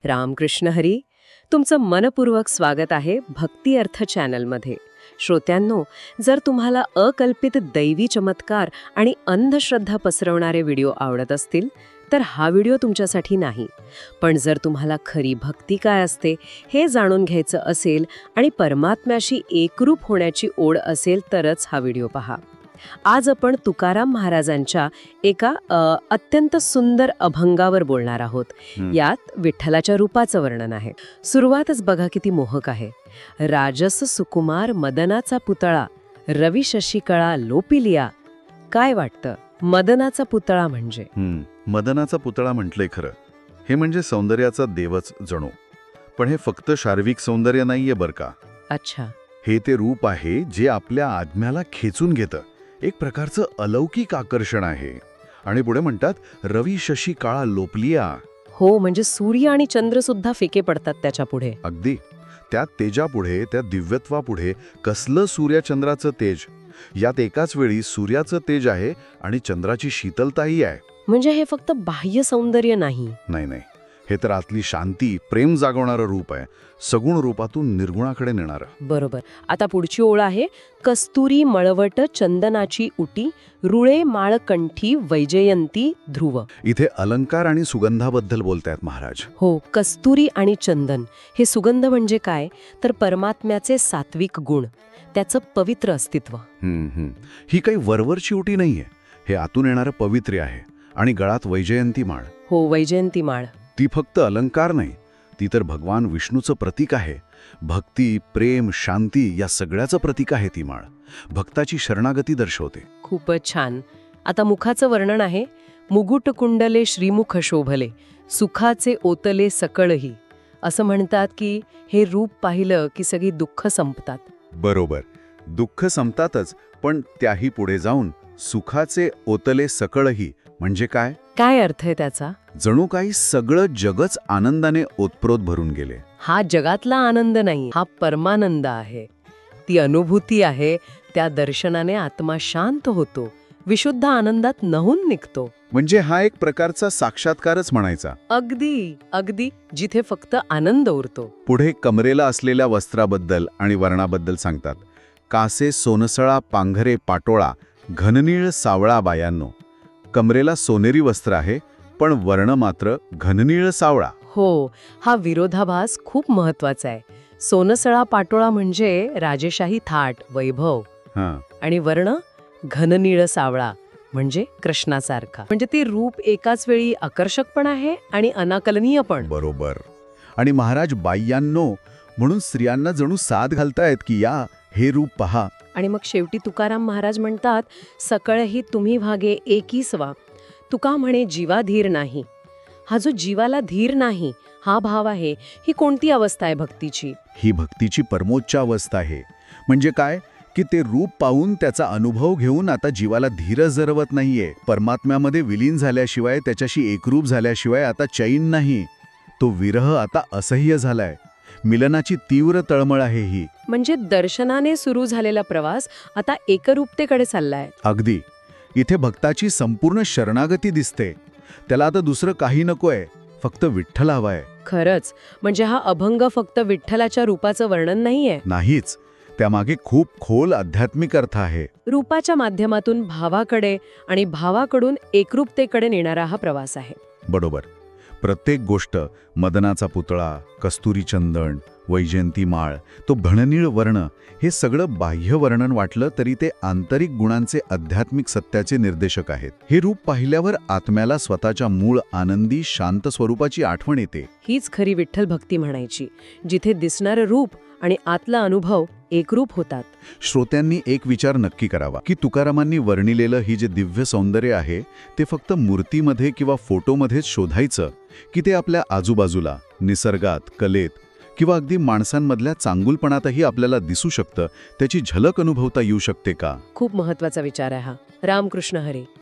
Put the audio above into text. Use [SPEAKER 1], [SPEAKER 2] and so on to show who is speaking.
[SPEAKER 1] रामकृष्ण हरी. तुमचं मनपूर्वक स्वागत आहे भक्ती अर्थ चॅनलमध्ये. श्रोत्यांनो, जर तुम्हाला अकल्पित दैवी चमत्कार आणि अंधश्रद्धा पसरवणारे व्हिडिओ आवडत असतील तर हा व्हिडिओ तुमच्यासाठी नाही. पण जर तुम्हाला खरी भक्ती काय असते हे जाणून घ्यायचं असेल आणि परमात्म्याशी एकरूप होण्याची ओढ असेल तरच हा व्हिडिओ पहा. आज आपण तुकाराम महाराजांच्या एका अत्यंत सुंदर अभंगावर बोलणार आहोत. यात विठ्ठलाच्या रूपाचं वर्णन आहे. सुरुवातच बघा किती मोहक आहे. राजस सुकुमार मदनाचा पुतळा, रवी शशिकळा लोपिलिया. काय वाटतं मदनाचा पुतळा म्हणजे?
[SPEAKER 2] मदनाचा पुतळा म्हटलंय खरं. हे म्हणजे सौंदर्याचा देवच जणू. पण हे फक्त शारीरिक सौंदर्य नाहीये बरं का.
[SPEAKER 1] अच्छा.
[SPEAKER 2] हे ते रूप आहे जे आपल्या आत्म्याला खेचून घेतं. एक प्रकारचं अलौकिक आकर्षण आहे. आणि पुढे म्हणतात रवी शशी काळा लोपलिया.
[SPEAKER 1] हो, म्हणजे सूर्य आणि चंद्र सुद्धा फिके पडतात त्याच्या पुढे.
[SPEAKER 2] अगदी. त्या तेजापुढे, त्या दिव्यत्वापुढे कसलं सूर्यचंद्राचं तेज. यात एकाच वेळी सूर्याचं तेज आहे आणि चंद्राची शीतलताही आहे.
[SPEAKER 1] म्हणजे हे फक्त बाह्य सौंदर्य नाही.
[SPEAKER 2] नाही, हे तर आतली शांती, प्रेम जागवणारं रूप आहे. सगुण रूपातून निर्गुणाकडे नेणारं.
[SPEAKER 1] बरोबर. आता पुढची ओळ आहे. कस्तुरी मळवट चंदनाची उटी, रुळे माळकंठी वैजयंती ध्रुव.
[SPEAKER 2] इथे अलंकार आणि सुगंधाबद्दल बोलतायत महाराज.
[SPEAKER 1] हो, कस्तुरी आणि चंदन हे सुगंध म्हणजे काय तर परमात्म्याचे सात्विक गुण, त्याचं पवित्र अस्तित्व.
[SPEAKER 2] ही काही वरवरची उटी नाहीये. हे आतून येणारं पवित्र्य आहे. आणि गळात वैजयंती माळ.
[SPEAKER 1] हो, वैजयंती माळ.
[SPEAKER 2] ती फक्त अलंकार नाही, ती तर भगवान विष्णूचं प्रतीक आहे. भक्ती, प्रेम, शांती या सगळ्याचं प्रतीक आहे ती माळ. भक्ताची शरणागती दर्शवते.
[SPEAKER 1] खूपच छान. आता मुखाचं वर्णन आहे. मुगुट कुंडले श्रीमुख शोभले, सुखाचे ओतले सकळही. असं म्हणतात की हे रूप पाहिलं की सगळी दुःख संपतात.
[SPEAKER 2] बरोबर, दुःख संपतातच, पण त्याही पुढे जाऊन सुखाचे ओतले सकळही म्हणजे काय?
[SPEAKER 1] काय अर्थ आहे त्याचा?
[SPEAKER 2] जणू काही सगळं जगच आनंदाने ओतप्रोत भरून गेले.
[SPEAKER 1] हा जगातला आनंद नाही, हा परमानंद आहे. ती अनुभूती आहे. त्या दर्शनाने आत्मा शांत होतो, विशुद्ध आनंदात न्हाऊन निघतो.
[SPEAKER 2] म्हणजे हा एक प्रकारचा साक्षात्कारच म्हणायचा.
[SPEAKER 1] अगदी जिथे फक्त आनंद उरतो.
[SPEAKER 2] पुढे कमरेला असलेल्या वस्त्राबद्दल आणि वर्णाबद्दल सांगतात. कासे सोनसळा पांघरे पाटोळा, घननीळ सावळा बायांनो. कमरेला सोनेरी वस्त्र आहे, पण वर्ण मात्र घननीळ सावळा.
[SPEAKER 1] हो, हा विरोधाभास खूप महत्वाचा आहे. सोनसळा पाटोळा म्हणजे राजेशाही थाट, वैभव. आणि वर्ण घननीळ सावळा म्हणजे कृष्णासारखा. म्हणजे ते रूप एकाच वेळी आकर्षक पण आहे आणि अनाकलनीय पण.
[SPEAKER 2] बरोबर. आणि महाराज बायांनो म्हणून स्त्रियांना जणू साथ घालतायत की या हे रूप पहा.
[SPEAKER 1] आणि मग शेवटी तुकाराम महाराज म्हणतात, सकळही तुम्ही भागे एकीसवा. तुका म्हणे जीवा धीर नाही. हा जो जीवाला धीर नाही हा भाव आहे, ही कोणती अवस्था आहे भक्तीची?
[SPEAKER 2] ही भक्तीची परमोच्च अवस्था आहे. म्हणजे काय की ते रूप पाहून त्याचा अनुभव घेऊन आता जीवाला धीर जरवत नाहीये. परमात्म्यामध्ये विलीन झाल्याशिवाय, त्याच्याशी एकरूप झाल्याशिवाय आता चैन नाही. तो विरह आता असह्य झालाय. मिलनाची तीव्र तळमळ आहे ही.
[SPEAKER 1] म्हणजे दर्शनाने सुरू झालेला प्रवास आता एकरूपतेकडे चाललाय.
[SPEAKER 2] अगदी. इथे भक्ताची संपूर्ण शरणागती दिसते. त्याला आता दुसरं काही नकोय, फक्त विठ्ठल हवाय.
[SPEAKER 1] खरंच. म्हणजे हा अभंग फक्त विठ्ठलाच्या रूपाचं वर्णन नाहीये.
[SPEAKER 2] नाहीच. त्यामागे खूप खोल आध्यात्मिक अर्थ आहे.
[SPEAKER 1] रूपाच्या माध्यमातून भावाकडे आणि भावाकडून एकरूपतेकडे नेणारा हा प्रवास आहे.
[SPEAKER 2] बरोबर. प्रत्येक गोष्ट, मदनाचा पुतळा, कस्तुरी चंदन, वैजयंती माळ, तो घननीळ वर्ण, हे सगळं बाह्य वर्णन वाटलं तरी ते आंतरिक गुणांचे आध्यात्मिक सत्याचे निर्देशक आहेत. हे रूप पाहिल्यावर आत्म्याला स्वतःच्या मूळ आनंदी शांत स्वरूपाची आठवण येते.
[SPEAKER 1] हीच खरी विठ्ठल भक्ती म्हणायची, जिथे दिसणारं रूप आणि आतला अनुभव एकरूप होतात.
[SPEAKER 2] श्रोत्यांनी एक विचार नक्की करावा की तुकारामांनी वर्णिलेलं ही जे दिव्य सौंदर्य आहे ते फक्त मूर्तीमध्ये किंवा फोटोमध्येच शोधायचं की ते आपल्या आजूबाजूला, निसर्गात, कलेत किंवा अगदी माणसांमधल्या चांगुलपणातही आपल्याला दिसू शकतं, त्याची झलक अनुभवता येऊ शकते का?
[SPEAKER 1] खूप महत्वाचा विचार आहे हा. रामकृष्ण हरी.